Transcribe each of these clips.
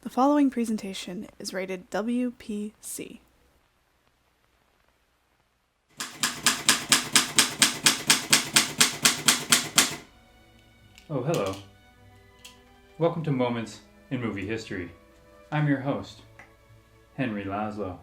The following presentation is rated WPC. Oh, hello. Welcome to Moments in Movie History. I'm your host, Henry Lazlo.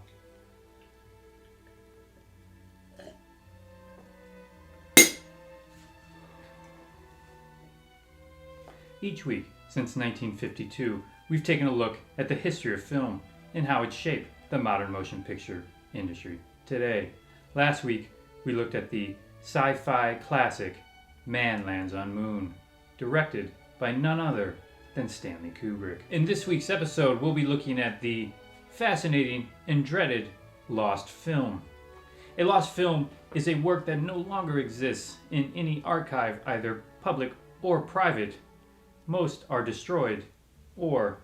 Each week since 1952, we've taken a look at the history of film and how it shaped the modern motion picture industry today. Last week, we looked at the sci-fi classic Man Lands on Moon, directed by none other than Stanley Kubrick. In this week's episode, we'll be looking at the fascinating and dreaded lost film. A lost film is a work that no longer exists in any archive, either public or private. Most are destroyed or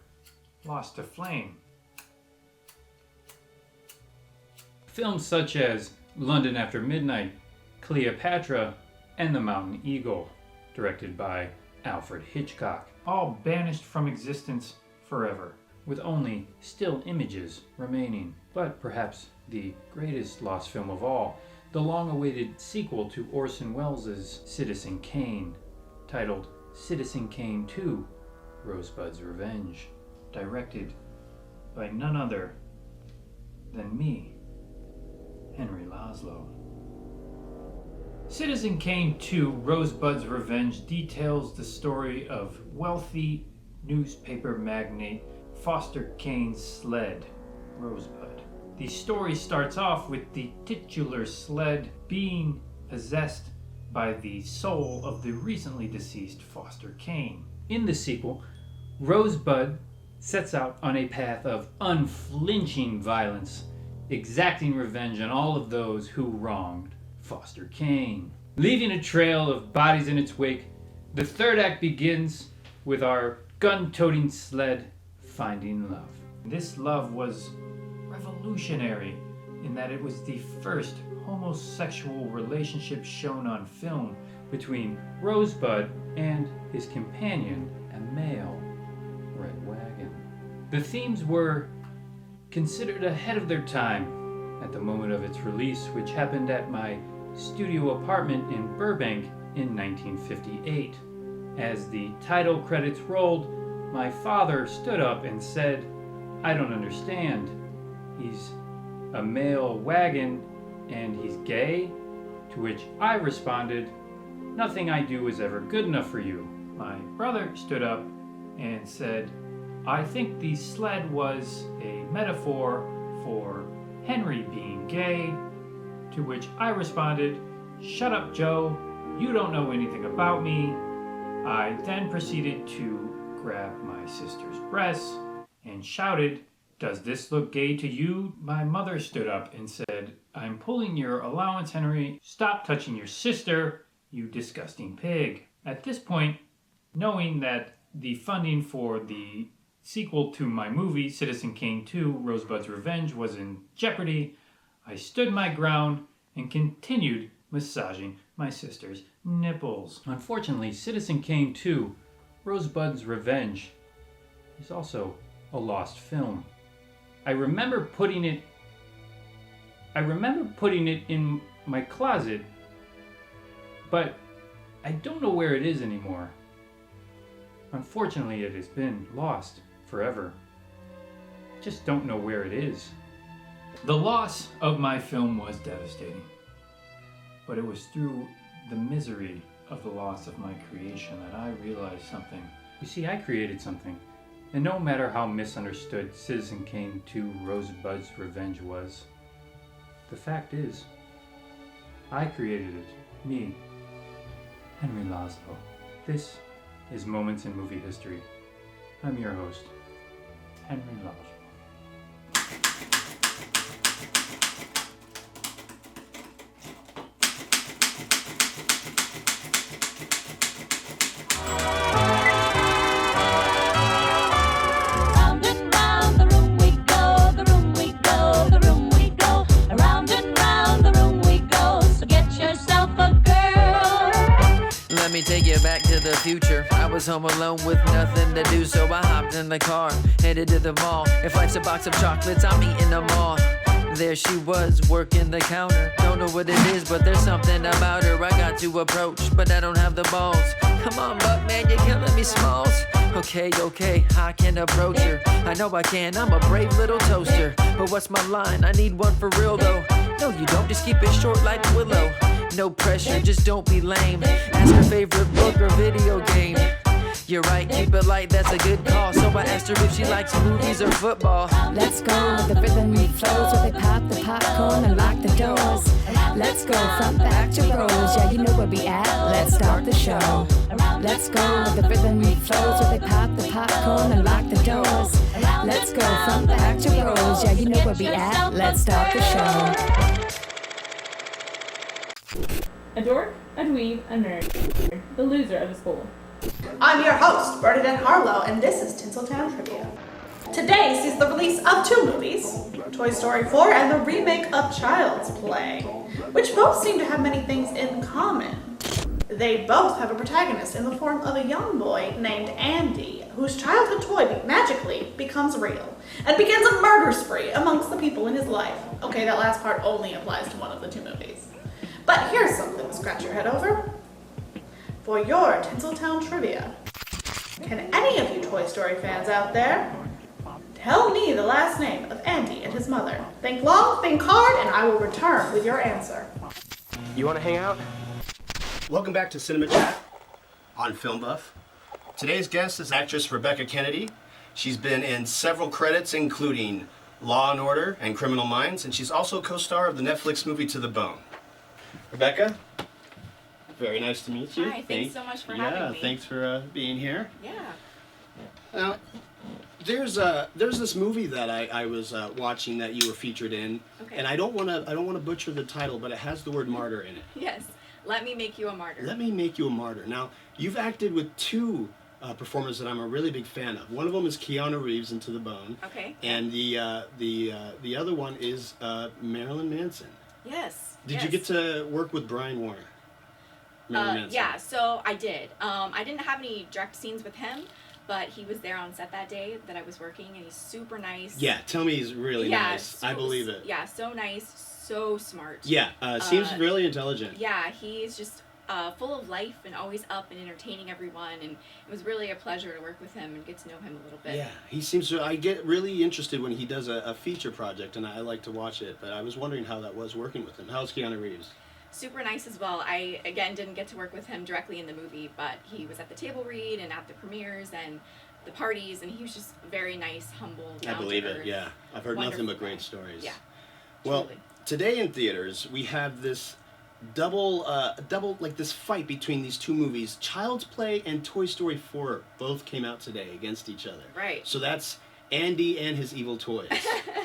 lost to flame. Films such as London After Midnight, Cleopatra, and The Mountain Eagle, directed by Alfred Hitchcock, all banished from existence forever, with only still images remaining. But perhaps the greatest lost film of all, the long-awaited sequel to Orson Welles' Citizen Kane, titled Citizen Kane 2, Rosebud's Revenge, directed by none other than me, Henry Lazlo. Citizen Kane 2, Rosebud's Revenge details the story of wealthy newspaper magnate Foster Kane's sled, Rosebud. The story starts off with the titular sled being possessed by the soul of the recently deceased Foster Kane. In the sequel, Rosebud sets out on a path of unflinching violence, exacting revenge on all of those who wronged Foster Kane. Leaving a trail of bodies in its wake, the third act begins with our gun-toting sled finding love. This love was revolutionary in that it was the first homosexual relationship shown on film between Rosebud and his companion, a male red wagon. The themes were considered ahead of their time at the moment of its release, which happened at my studio apartment in Burbank in 1958. As the title credits rolled, my father stood up and said, "I don't understand. He's a male wagon and he's gay?" To which I responded, "Nothing I do is ever good enough for you." My brother stood up and said, "I think the sled was a metaphor for Henry being gay." To which I responded, "Shut up, Joe. You don't know anything about me." I then proceeded to grab my sister's breasts and shouted, "Does this look gay to you?" My mother stood up and said, "I'm pulling your allowance, Henry. Stop touching your sister, you disgusting pig." At this point, knowing that the funding for the sequel to my movie, Citizen Kane 2, Rosebud's Revenge, was in jeopardy, I stood my ground and continued massaging my sister's nipples. Unfortunately, Citizen Kane 2, Rosebud's Revenge, is also a lost film. I remember putting it in my closet, but I don't know where it is anymore. Unfortunately, it has been lost forever. I just don't know where it is. The loss of my film was devastating, but it was through the misery of the loss of my creation that I realized something. You see, I created something, and no matter how misunderstood Citizen Kane 2 Rosebud's Revenge was, the fact is, I created it. Me, Henry Lazlo. This is Moments in Movie History. I'm your host, Henry Lazlo. Take you back to the future. I was home alone with nothing to do, so I hopped in the car, headed to the mall. If life's a box of chocolates, I'm eating them all. There she was, working the counter. Don't know what it is, but there's something about her I got to approach, but I don't have the balls. Come on, Buck, man, you're killing me, Smalls. Okay, I can approach her. I know I can, I'm a brave little toaster. But what's my line? I need one for real, though. No, you don't, just keep it short like Willow. No pressure, just don't be lame. Ask her favorite book or video game. You're right, keep it light, that's a good call. So I asked her if she likes movies or football. Let's go with the rhythm and flows, where they pop the popcorn and lock the doors. Let's go front, back to rows, yeah, you know where we at, let's start the show. Let's go with the rhythm and flows, where they pop the popcorn and lock the doors. Let's go front, back to rows, yeah, you know where we at, let's start the show. A dork, a dweeb, a nerd. The loser of the school. I'm your host, Bernadette Harlow, and this is Tinseltown Trivia. Today sees the release of two movies, Toy Story 4 and the remake of Child's Play, which both seem to have many things in common. They both have a protagonist in the form of a young boy named Andy, whose childhood toy magically becomes real and begins a murder spree amongst the people in his life. Okay, that last part only applies to one of the two movies. But here's something to scratch your head over. For your Tinseltown Trivia, can any of you Toy Story fans out there tell me the last name of Andy and his mother? Think long, think hard, and I will return with your answer. You want to hang out? Welcome back to Cinema Chat on Filmbuff. Today's guest is actress Rebekah Kennedy. She's been in several credits, including Law and Order and Criminal Minds, and she's also co-star of the Netflix movie To the Bone. Rebekah, very nice to meet you. Hi, thanks so much for having me. Yeah, thanks for being here. Yeah. Now, there's this movie that I was watching that you were featured in, Okay. and I don't want to butcher the title, but it has the word martyr in it. Yes. Let Me Make You a Martyr. Let Me Make You a Martyr. Now, you've acted with two performers that I'm a really big fan of. One of them is Keanu Reeves in To the Bone. Okay. And the other one is Marilyn Manson. Yes. Did you get to work with Brian Warner? Marilyn Manson? Yeah, so I did. I didn't have any direct scenes with him, but he was there on set that day that I was working, and he's super nice. Yeah, tell me he's really nice. I believe it. Yeah, so nice, so smart. Yeah, seems really intelligent. Yeah, he's just full of life and always up and entertaining everyone, and it was really a pleasure to work with him and get to know him a little bit. Yeah, he seems to. I get really interested when he does a feature project, and I like to watch it. But I was wondering how that was working with him. How's Keanu Reeves? Super nice as well. I, again, didn't get to work with him directly in the movie, but he was at the table read and at the premieres and the parties, and he was just very nice, humble, I believe down-to-earth, it, yeah. I've heard nothing but great guy. stories. Yeah, Well, truly. today in theaters, we have this double, like this fight between these two movies. Child's Play and Toy Story 4 both came out today against each other. Right. So that's Andy and his evil toys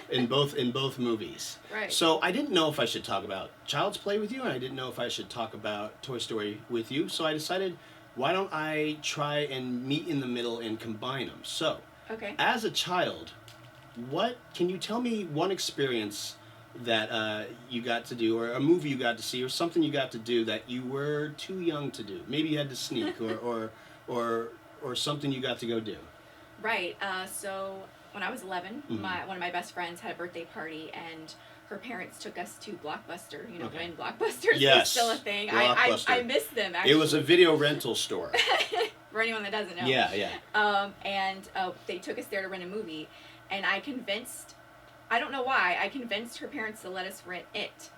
in both movies. Right. So I didn't know if I should talk about Child's Play with you, and I didn't know if I should talk about Toy Story with you. So I decided, why don't I try and meet in the middle and combine them? So, Okay. as a child, can you tell me one experience that you got to do, or a movie you got to see, or something you got to do that you were too young to do? Maybe you had to sneak, or something you got to go do. Right. So when I was 11, Mhm. one of my best friends had a birthday party, and her parents took us to Blockbuster. You know, Okay. when Blockbusters Yes, was still a thing. Blockbuster. I miss them, actually. It was a video rental store. For anyone that doesn't know. Yeah. And they took us there to rent a movie, and I don't know why, I convinced her parents to let us rent it.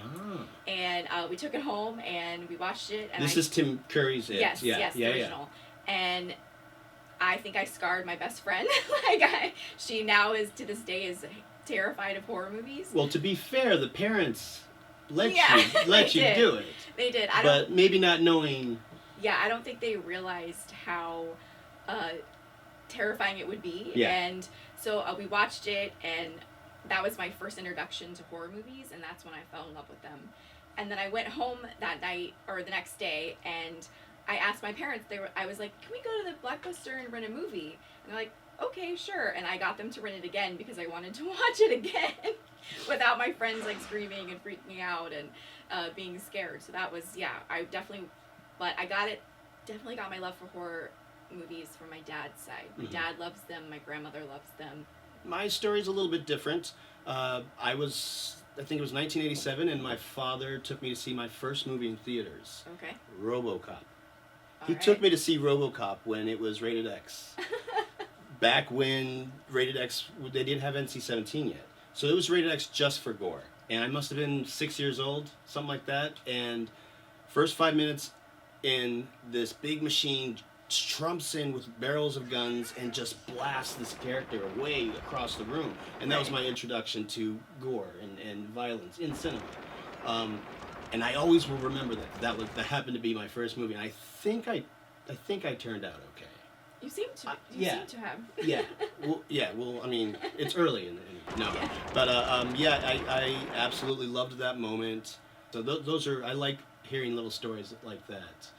Oh. And we took it home, and we watched it. And This is Tim Curry's It. Yes, the original. And I think I scarred my best friend. She now is, to this day, is terrified of horror movies. Well, to be fair, the parents let they you did. do it. They did. But maybe not knowing. Yeah, I don't think they realized how terrifying it would be. Yeah. And so we watched it, and that was my first introduction to horror movies, and that's when I fell in love with them. And then I went home that night, or the next day, and I asked my parents, I was like, can we go to the Blockbuster and rent a movie? And they're like, okay, sure. And I got them to rent it again because I wanted to watch it again without my friends like screaming and freaking out and being scared. So that was, I definitely got my love for horror movies from my dad's side. My dad loves them, my grandmother loves them. My story's a little bit different. I think it was 1987, and my father took me to see my first movie in theaters. Okay. RoboCop. He took me to see RoboCop when it was rated X. Back when rated X, they didn't have NC-17 yet. So it was rated X just for gore. And I must have been 6 years old, something like that. And first 5 minutes in, this big machine trumps in with barrels of guns and just blasts this character way across the room. And that was my introduction to gore and violence in cinema. And I always will remember that happened to be my first movie. And I think I turned out okay. You seem to. You seem to have. Well, I mean, it's early but I absolutely loved that moment. So those are, I like hearing little stories like that.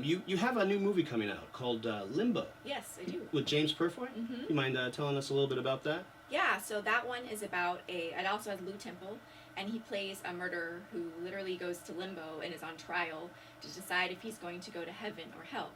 You have a new movie coming out called Limbo. Yes, I do. With James Purfoy. Mm-hmm. You mind telling us a little bit about that? Yeah, so that one is about it also has Lou Temple, and he plays a murderer who literally goes to limbo and is on trial to decide if he's going to go to heaven or hell.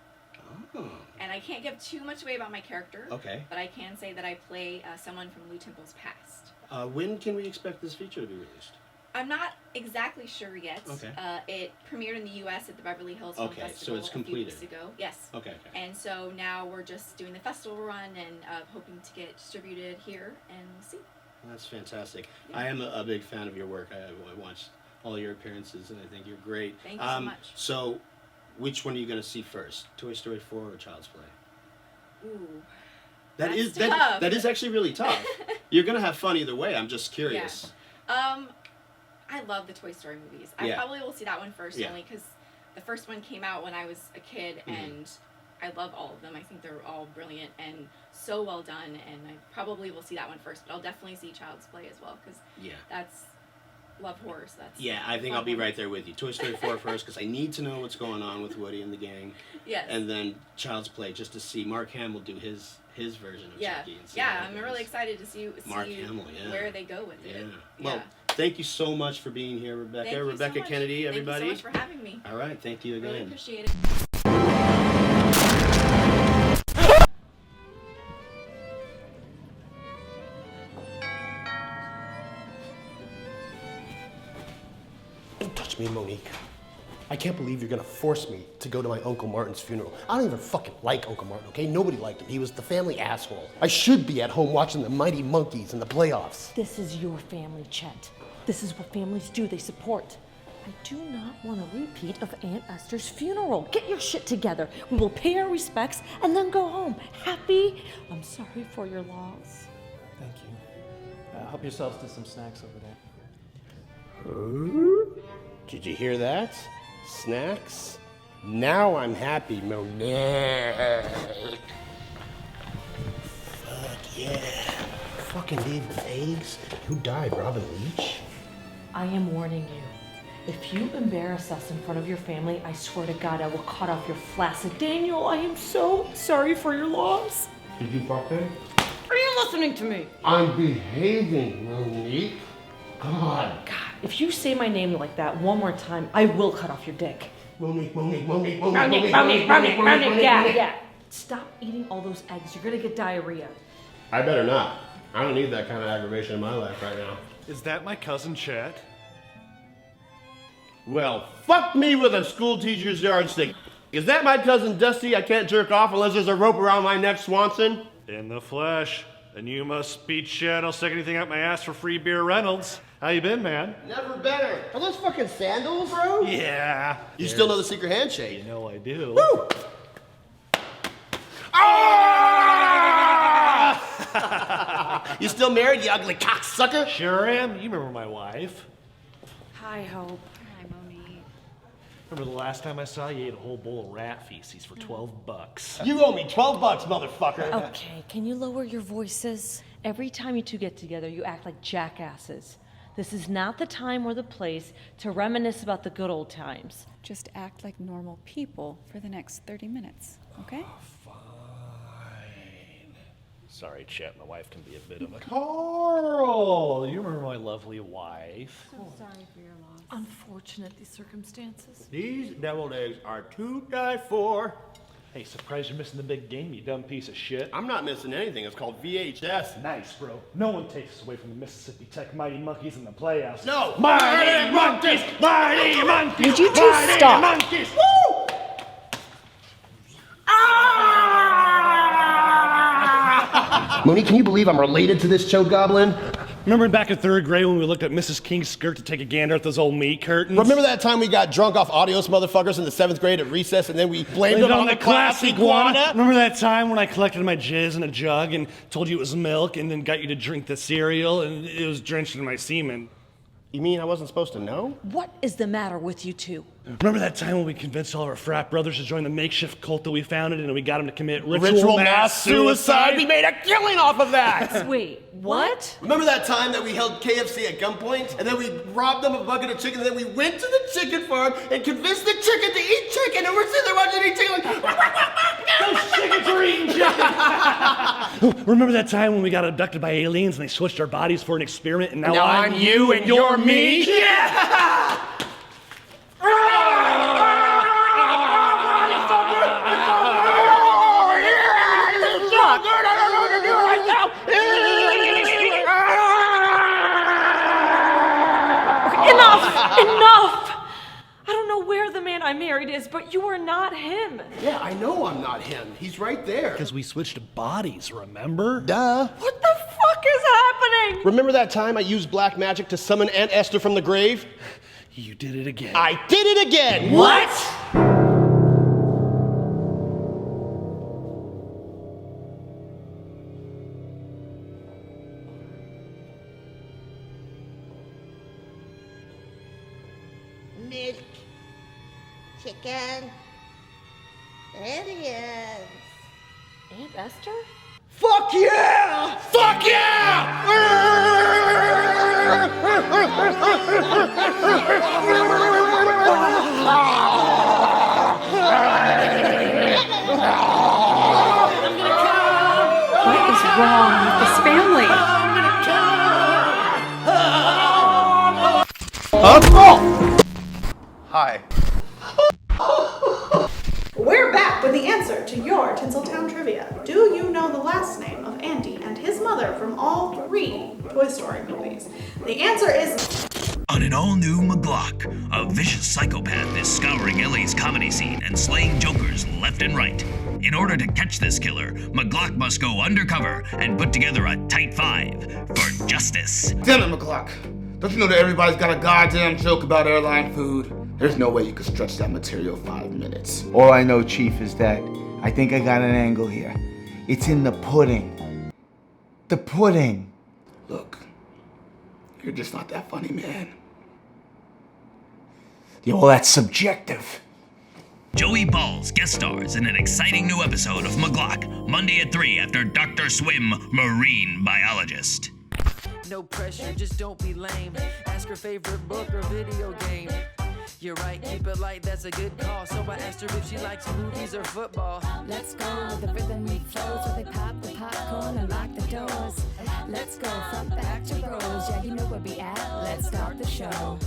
Oh. And I can't give too much away about my character. Okay. But I can say that I play someone from Lou Temple's past. When can we expect this feature to be released? I'm not exactly sure yet. Okay. It premiered in the U.S. at the Beverly Hills Film Festival so it's completed. a few weeks ago. Yes. Okay. And so now we're just doing the festival run and hoping to get distributed here, and we'll see. That's fantastic. Yeah. I am a big fan of your work. I watched all your appearances, and I think you're great. Thank you so much. So, which one are you going to see first? Toy Story 4 or Child's Play? Ooh. That That's is actually really tough. You're going to have fun either way. I'm just curious. Yeah. I love the Toy Story movies. I Yeah. probably will see that one first, Yeah. only because the first one came out when I was a kid, and I love all of them. I think they're all brilliant and so well done, and I probably will see that one first, but I'll definitely see Child's Play as well, because that's love horror, so that's I think I'll be right there with you. Toy Story 4 first, because I need to know what's going on with Woody and the gang. Yes. And then Child's Play, just to see Mark Hamill do his version of Chucky. And see how I'm that really goes. excited to see Mark Hamill, where they go with it. Well, thank you so much for being here, Rebecca. Thank you so Rebecca much. Kennedy, everybody. Thank you so much for having me. All right, thank you again. Really appreciate it. Don't touch me, Monique. I can't believe you're gonna force me to go to my Uncle Martin's funeral. I don't even fucking like Uncle Martin, okay? Nobody liked him. He was the family asshole. I should be at home watching the Mighty Monkeys in the playoffs. This is your family, Chet. This is what families do. They support. I do not want a repeat of Aunt Esther's funeral. Get your shit together. We will pay our respects and then go home. Happy? I'm sorry for your loss. Thank you. Help yourselves to some snacks over there. Did you hear that? Snacks? Now I'm happy, Monique. Fuck yeah. Fucking David Eggs? Who died, Robin Leach? I am warning you. If you embarrass us in front of your family, I swear to God, I will cut off your flaccid. Daniel, I am so sorry for your loss. Did you fucking? Are you listening to me? I'm behaving, Monique. God. God, if you say my name like that one more time, I will cut off your dick. Monique. Yeah. Stop eating all those eggs. You're gonna get diarrhea. I better not. I don't need that kind of aggravation in my life right now. Is that my cousin Chet? Well, fuck me with a school teacher's yardstick. Is that my cousin Dusty? I can't jerk off unless there's a rope around my neck, Swanson. In the flesh. And you must be Chet. I'll stick anything up my ass for free beer Reynolds. How you been, man? Never better. Are those fucking sandals, bro? Yeah. You still know the secret handshake? You know I do. Woo! Ah! You still married, you ugly cocksucker? Sure am. You remember my wife. Hi, Hope. Hi, Monique. Remember the last time I saw you ate a whole bowl of rat feces for $12? You owe me $12, motherfucker. Okay, can you lower your voices? Every time you two get together, you act like jackasses. This is not the time or the place to reminisce about the good old times. Just act like normal people for the next 30 minutes, okay? Fine. Sorry, Chet, my wife can be a bit of a... Carl! You remember my lovely wife? So sorry for your loss. Unfortunate, these circumstances. These deviled eggs are to die for. Hey, surprised you're missing the big game, you dumb piece of shit. I'm not missing anything. It's called VHS. Nice, bro. No one takes us away from the Mississippi Tech Mighty Monkeys in the playoffs. No! Mighty Monkeys! Mighty Monkeys! Would you two Mighty stop? Monkeys! Woo! Mooney, can you believe I'm related to this choke goblin? Remember back in 3rd grade when we looked at Mrs. King's skirt to take a gander at those old meat curtains? Remember that time we got drunk off Adios motherfuckers in the 7th grade at recess and then we blamed them on the class iguana? Remember that time when I collected my jizz in a jug and told you it was milk and then got you to drink the cereal and it was drenched in my semen? You mean I wasn't supposed to know? What is the matter with you two? Remember that time when we convinced all of our frat brothers to join the makeshift cult that we founded and we got them to commit ritual mass suicide? We made a killing off of that! Wait, what? Remember that time that we held KFC at gunpoint and then we robbed them of a bucket of chicken and then we went to the chicken farm and convinced the chicken to eat chicken and we're sitting there watching it eat chicken like, those chickens are eating chicken! Remember that time when we got abducted by aliens and they switched our bodies for an experiment and now I'm you and you're me? Yeah! Enough! I don't know where the man I married is, but you are not him. Yeah, I know I'm not him. He's right there. Because we switched bodies, remember? Duh. What the fuck is happening? Remember that time I used black magic to summon Aunt Esther from the grave? You did it again. I did it again! What? Milk, chicken, aliens. Aunt Esther? Fuck yeah! Fuck yeah! What is wrong with this family? Hi. We're back with the answer to your Tinseltown trivia. Do you know the last name of Andy and his mother from all 3 Toy Story movies? The answer is... On an all-new McGlock, a vicious psychopath is scouring LA's comedy scene and slaying jokers left and right. In order to catch this killer, McGlock must go undercover and put together a tight 5 for justice. Damn it, McGlock. Don't you know that everybody's got a goddamn joke about airline food? There's no way you could stretch that material 5 minutes. All I know, Chief, is that I think I got an angle here. It's in the pudding. The pudding. Look, you're just not that funny, man. Yeah, well, that's subjective. Joey Balls guest stars in an exciting new episode of McGlock, Monday at 3 after Dr. Swim, Marine Biologist. No pressure, just don't be lame. Ask her favorite book or video game. You're right, keep it light, that's a good call. So I asked her if she likes movies or football. Let's go with the rhythm we flow, so they pop the popcorn and lock the doors. Let's go front back to Rose, yeah, you know where we at. Let's start the show.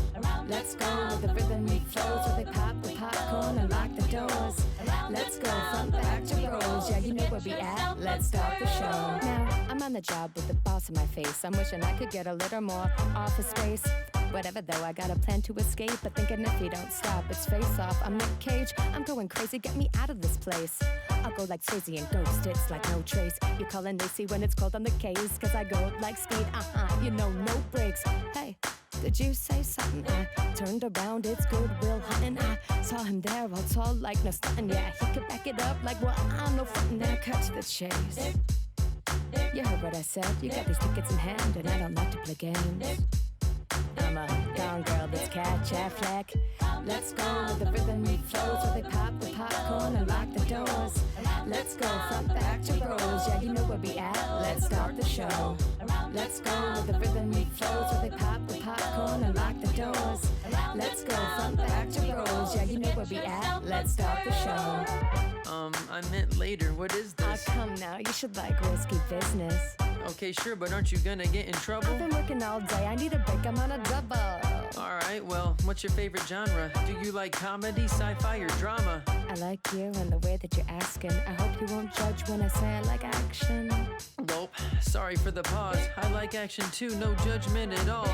Let's go with the rhythm we flow, so they pop the popcorn and lock the doors. Let's go front back to Rose, yeah, you know where we at. Let's start the show. Now, I'm on the job with the boss in my face. I'm wishing I could get a little more office space. Whatever though, I got a plan to escape, but thinking if you don't stop, it's face off. I'm Nick Cage, I'm going crazy, get me out of this place. I'll go like Swayze and Ghost, it's like no trace. You callin' Lacey when it's cold on the case, cause I go like speed, you know, no brakes. Hey, did you say something? I turned around, it's Goodwill Hunting. I saw him there, all tall like no stunting. Yeah, he could back it up like, well, I'm no frontin'. Now cut to the chase. You heard what I said, you got these tickets in hand, and I don't like to play games. I'm a gone girl that's catch Affleck. Let's go with the rhythm we flow, so they pop the popcorn and lock the doors. Let's go front back to Rose, yeah, you know where we at. Let's start the show. Let's go with the rhythm we flow, so they pop the popcorn and lock the doors. Let's go front back to Rose, yeah, you know where we at. Let's start the show. I meant later, what is this? Come now, you should like risky business. Okay, sure, but aren't you gonna get in trouble? I've been working all day, I need a break, I'm on a double. Alright, well, what's your favorite genre? Do you like comedy, sci-fi, or drama? I like you and the way that you're asking. I hope you won't judge when I say I like action. Nope, sorry for the pause. I like action too, no judgment at all.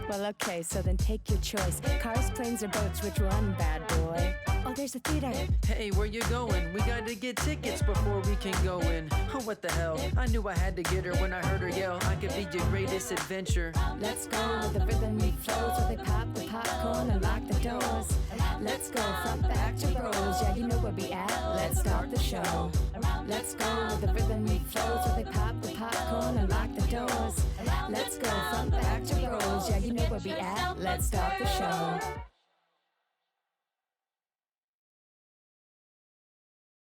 Well, okay, so then take your choice. Cars, planes, or boats, which one, bad boy? Oh, there's a theater. Hey, where you going? We gotta get tickets before we can go in. Oh, what the hell? I knew I had to get her when I heard her yell. I could be your greatest adventure. Let's go with the rhythm we flow, so they pop the popcorn and lock the doors. Let's go front, back to Rose. Yeah, you know where we at. Let's start the show. Let's go with the rhythm we flow, so they pop the popcorn and lock the doors. Let's go front, back to Rose. Yeah, you know where we at. Let's start the show.